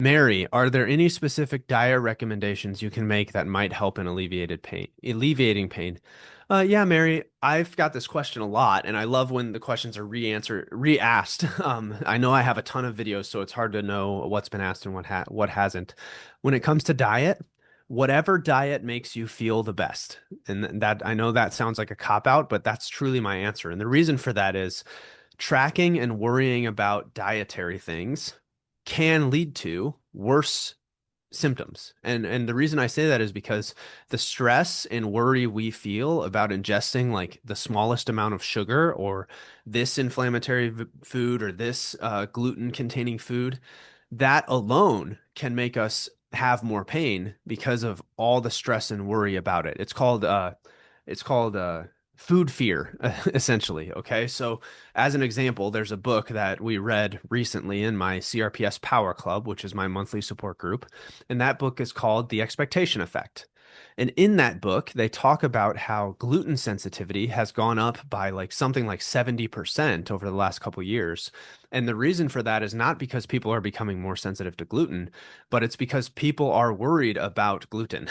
Mary, are there any specific diet recommendations you can make that might help in alleviating pain? Yeah, Mary, I've got this question a lot, and I love when the questions are re-asked. I know I have a ton of videos, so it's hard to know what's been asked and what hasn't. When it comes to diet, whatever diet makes you feel the best, and that I know that sounds like a cop out, but that's truly my answer. And the reason for that is tracking and worrying about dietary things can lead to worse symptoms. And the reason I say that is because the stress and worry we feel about ingesting like the smallest amount of sugar or this inflammatory food or this gluten containing food, that alone can make us have more pain because of all the stress and worry about it. It's called food fear, essentially. Okay. So, as an example, there's a book that we read recently in my CRPS Power Club, which is my monthly support group. And that book is called The Expectation Effect. And in that book, they talk about how gluten sensitivity has gone up by like something like 70% over the last couple of years. And the reason for that is not because people are becoming more sensitive to gluten, but it's because people are worried about gluten.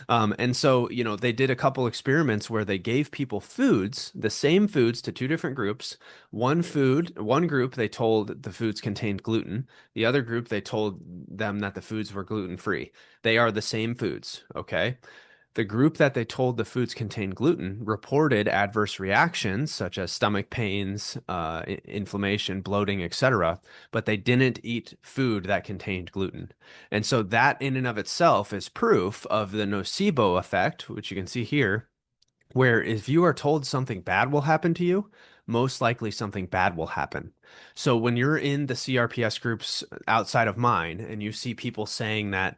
And so, they did a couple experiments where they gave people foods, the same foods to two different groups. One group, they told the foods contained gluten. The other group, they told them that the foods were gluten free. They are the same foods, okay? The group that they told the foods contained gluten reported adverse reactions such as stomach pains, inflammation, bloating, etc., but they didn't eat food that contained gluten. And so that in and of itself is proof of the nocebo effect, which you can see here, where if you are told something bad will happen to you, most likely something bad will happen. So when you're in the CRPS groups outside of mine and you see people saying that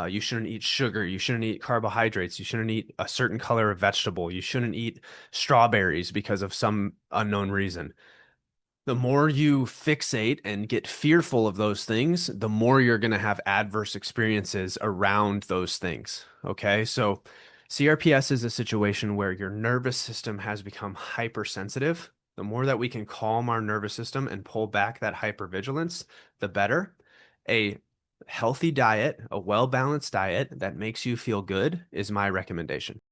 you shouldn't eat sugar, you shouldn't eat carbohydrates, you shouldn't eat a certain color of vegetable, you shouldn't eat strawberries because of some unknown reason. The more you fixate and get fearful of those things, the more you're going to have adverse experiences around those things. Okay. So CRPS is a situation where your nervous system has become hypersensitive. The more that we can calm our nervous system and pull back that hypervigilance, the better. A healthy diet, a well-balanced diet that makes you feel good is my recommendation.